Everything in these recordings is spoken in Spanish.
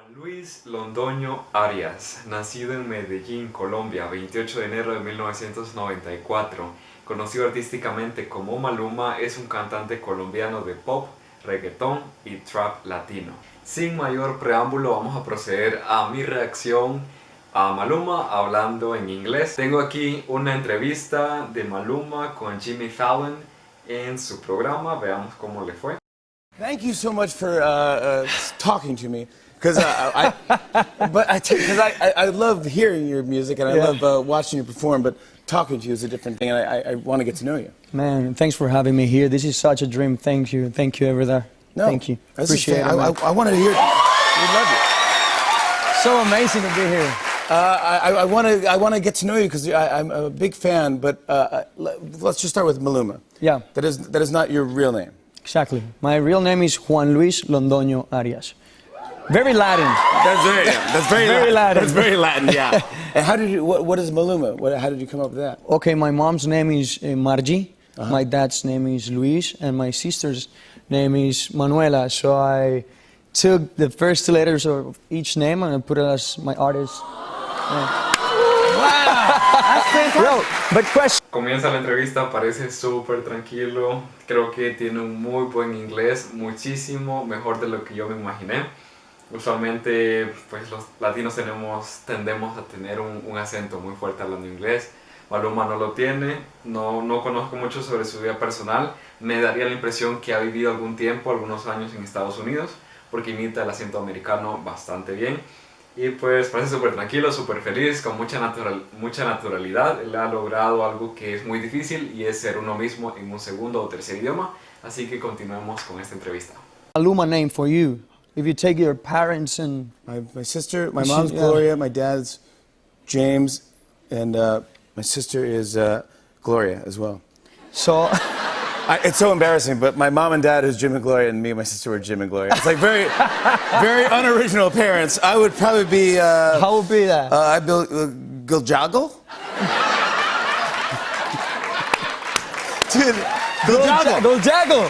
Juan Luis Londoño Arias, nacido en Medellín, Colombia, 28 de enero de 1994, conocido artísticamente como Maluma, es un cantante colombiano de pop, reggaetón y trap latino. Sin mayor preámbulo, vamos a proceder a mi reacción a Maluma hablando en inglés. Tengo aquí una entrevista de Maluma con Jimmy Fallon en su programa, veamos cómo le fue. Thank you so much for talking to me, because I love hearing your music and I love watching you perform. But talking to you is a different thing, and I want to get to know you. Man, thanks for having me here. This is such a dream. Thank you over there. No, thank you. Appreciate it. I wanted to hear. We love you. So amazing to be here. I want to get to know you because I'm a big fan. But let's just start with Maluma. Yeah. That is not your real name. Exactly. My real name is Juan Luis Londoño Arias. Very Latin. That's very Very Latin. That's very Latin. Yeah. And how did you? What is Maluma? How did you come up with that? Okay, my mom's name is Margie. My dad's name is Luis, and my sister's name is Manuela. So I took the first two letters of each name and I put it as my artist. Bro, but question. Comienza la entrevista, parece súper tranquilo, creo que tiene un muy buen inglés, muchísimo mejor de lo que yo me imaginé. Usualmente pues los latinos tendemos a tener un acento muy fuerte hablando inglés. Maluma no lo tiene, no conozco mucho sobre su vida personal, me daría la impresión que ha vivido algún tiempo, algunos años en Estados Unidos, porque imita el acento americano bastante bien. Y pues parece súper tranquilo, súper feliz, con mucha naturalidad. Él ha logrado algo que es muy difícil y es ser uno mismo en un segundo o tercer idioma. Así que continuemos con esta entrevista. Maluma name for you. If you take your parents and... My sister, my mom's Gloria, my dad's James, and my sister is Gloria as well. So... It's so embarrassing, but my mom and dad is Jim and Gloria, and me and my sister were Jim and Gloria. It's like very, very unoriginal parents. I would probably be... How would be that? I'd be Giljago? Dude, Giljago.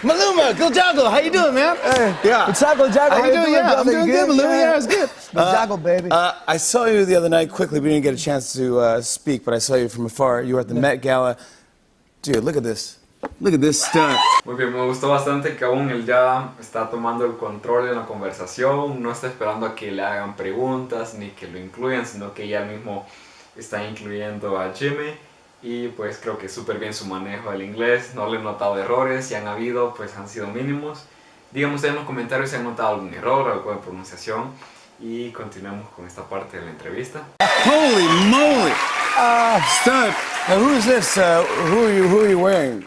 Maluma, Giljago, how you doing, man? Hey, yeah. What's up, Giljago? How you doing? Yeah, brother? I'm doing good, Maluma. Yeah, it's good. Giljago, baby. I saw you the other night quickly. We didn't get a chance to speak, but I saw you from afar. You were at the Met Gala. Dude, look at this. Look at this stunt. Muy bien, me gustó bastante que aún él ya está tomando el control de la conversación, no está esperando a que le hagan preguntas ni que lo incluyan, sino que ya mismo está incluyendo a Jimmy. Y pues creo que súper bien su manejo del inglés, no le he notado errores, si han habido pues han sido mínimos. Díganme ustedes en los comentarios si han notado algún error, algo de pronunciación. Y continuemos con esta parte de la entrevista. Holy moly! Stunt. Now, who is this? Who are you wearing?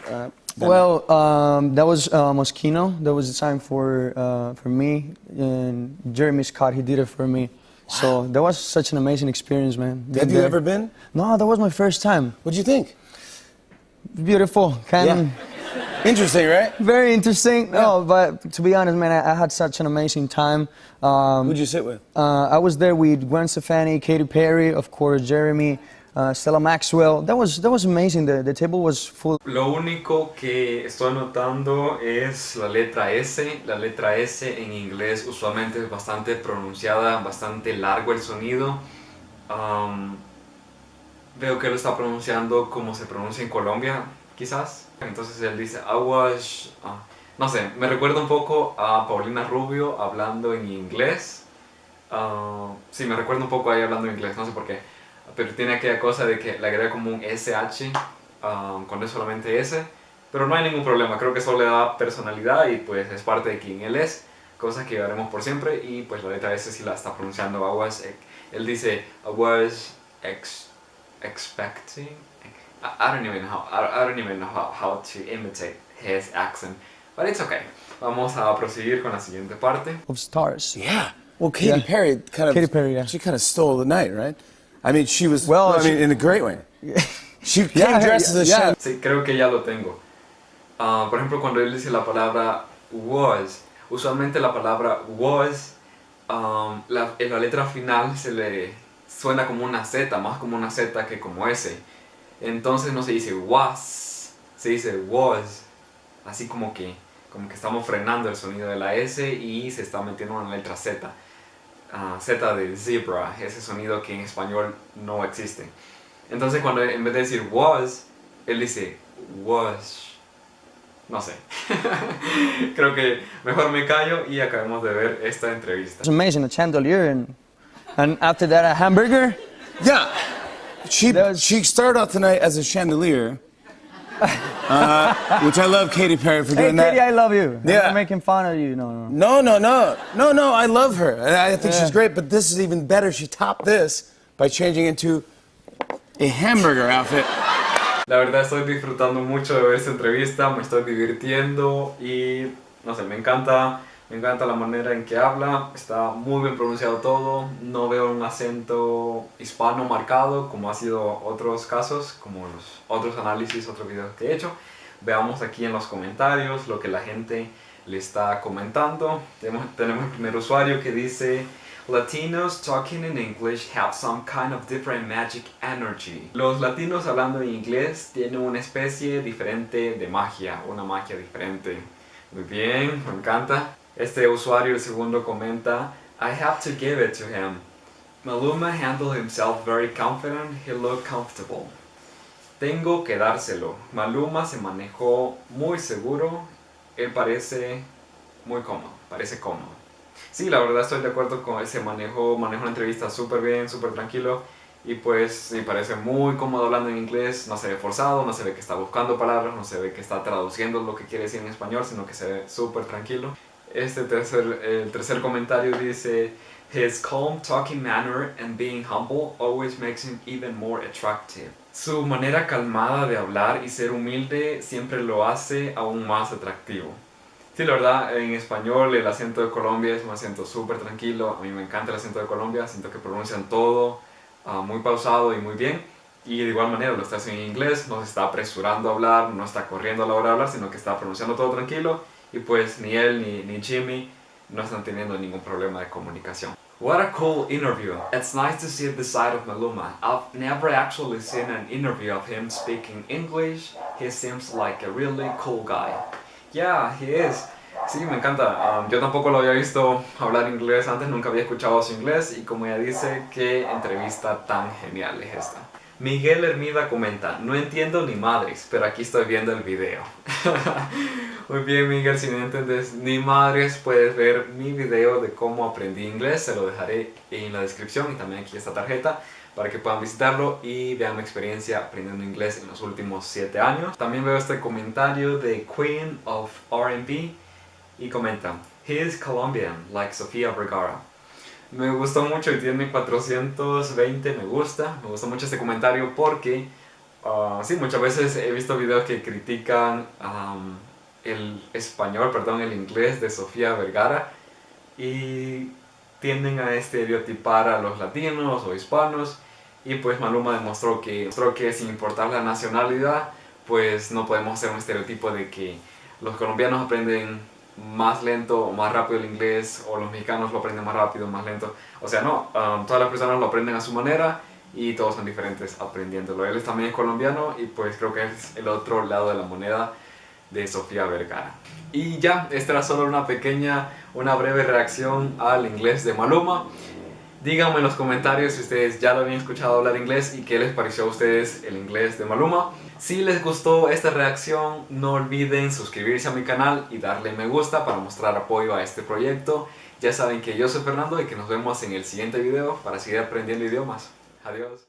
Well, that was Moschino. That was the time for me, and Jeremy Scott, he did it for me. Wow. So that was such an amazing experience, man. Have you ever been? No, that was my first time. What'd you think? Beautiful, kind of. Interesting, right? Very interesting. Yeah. No, but to be honest, man, I had such an amazing time. Who'd you sit with? I was there with Gwen Stefani, Katy Perry, of course, Jeremy, Stella Maxwell. That was amazing. The table was full. Lo único que estoy notando es la letra S. La letra S en inglés usualmente es bastante pronunciada, bastante largo el sonido. Veo que lo está pronunciando como se pronuncia en Colombia, quizás. Entonces él dice, I was... no sé, me recuerda un poco a Paulina Rubio hablando en inglés. Sí, me recuerda un poco a ella hablando en inglés, no sé por qué. Pero tiene aquella cosa de que le agrega como un SH cuando es solamente S. Pero no hay ningún problema, creo que eso le da personalidad y pues es parte de quien él es. Cosas que llevaremos por siempre y pues la letra S sí la está pronunciando. Él dice, I was expecting... I don't even know how to imitate his accent, but it's okay. Vamos a proseguir con la siguiente parte. Of stars. Yeah. Well, Katy Perry Katy Perry, yeah. She kind of stole the night, right? I mean, she was. Well, I mean, in a great way. She came dressed as a chef. Sí, creo que ya lo tengo. Por ejemplo, cuando él dice la palabra was, usualmente la palabra was, en la letra final se le suena como una Z, más como una Z que como S. Entonces no se dice was, se dice was, así como que como que estamos frenando el sonido de la S y se está metiendo una letra Z. Z de zebra, ese sonido que en español no existe. Entonces cuando en vez de decir was, él dice was. No sé. Creo que mejor me callo y acabemos de ver esta entrevista. It's amazing, a chandelier, and after that a hamburger. Yeah. She started off tonight as a chandelier, which I love Katy Perry for Hey, doing Katie, that. I love you. Yeah. I'm not making fun of you. No. No, I love her. And I think Yeah. she's great, but this is even better. She topped this by changing into a hamburger outfit. La verdad estoy disfrutando mucho de ver esta entrevista, me estoy divirtiendo y no sé, me encanta la manera en que habla, está muy bien pronunciado todo, no veo un acento hispano marcado como ha sido otros casos, como los otros análisis, otros videos que he hecho. Veamos aquí en los comentarios lo que la gente le está comentando. Tenemos el primer usuario que dice: Latinos talking in English have some kind of different magic energy. Los latinos hablando en inglés tienen una especie diferente de magia, una magia diferente. Muy bien, me encanta. Este usuario, el segundo, comenta: I have to give it to him. Maluma handled himself very confident, he looked comfortable. Tengo que dárselo. Maluma se manejó muy seguro, él parece muy cómodo, parece cómodo. Sí, la verdad estoy de acuerdo con ese manejo una entrevista súper bien, súper tranquilo y pues sí, parece muy cómodo hablando en inglés, no se ve forzado, no se ve que está buscando palabras, no se ve que está traduciendo lo que quiere decir en español, sino que se ve súper tranquilo. El tercer comentario dice: His calm talking manner and being humble always makes him even more attractive. Su manera calmada de hablar y ser humilde siempre lo hace aún más atractivo. Sí, la verdad, en español el acento de Colombia es un acento súper tranquilo. A mí me encanta el acento de Colombia, siento que pronuncian todo muy pausado y muy bien. Y de igual manera lo está haciendo en inglés, no se está apresurando a hablar, no está corriendo a la hora de hablar, sino que está pronunciando todo tranquilo. Y pues ni él ni Jimmy no están teniendo ningún problema de comunicación. What a cool interview. It's nice to see the side of Maluma. I've never actually seen an interview of him speaking English. He seems like a really cool guy. Yeah, he is. Sí, me encanta. Yo tampoco lo había visto hablar inglés antes, nunca había escuchado su inglés y como ella dice, qué entrevista tan genial es esta. Miguel Hermida comenta: no entiendo ni madres, pero aquí estoy viendo el video. Muy bien, Miguel, si no entiendes ni madres, puedes ver mi video de cómo aprendí inglés, se lo dejaré en la descripción y también aquí esta tarjeta para que puedan visitarlo y vean mi experiencia aprendiendo inglés en los últimos 7 años. También veo este comentario de Queen of R&B y comenta: He is Colombian, like Sofía Vergara. Me gustó mucho y tiene 420 me gusta. Me gustó mucho este comentario porque sí, muchas veces he visto videos que critican el inglés de Sofía Vergara y tienden a estereotipar a los latinos o hispanos. Y pues Maluma demostró que sin importar la nacionalidad, pues no podemos hacer un estereotipo de que los colombianos aprenden más lento o más rápido el inglés o los mexicanos lo aprenden más rápido o más lento. O sea, no, todas las personas lo aprenden a su manera y todos son diferentes aprendiéndolo. Él también es colombiano y pues creo que es el otro lado de la moneda de Sofía Vergara. Y ya, esta era solo una breve reacción al inglés de Maluma. Díganme en los comentarios si ustedes ya lo habían escuchado hablar inglés y qué les pareció a ustedes el inglés de Maluma. Si les gustó esta reacción, no olviden suscribirse a mi canal y darle me gusta para mostrar apoyo a este proyecto. Ya saben que yo soy Fernando y que nos vemos en el siguiente video para seguir aprendiendo idiomas. Adiós.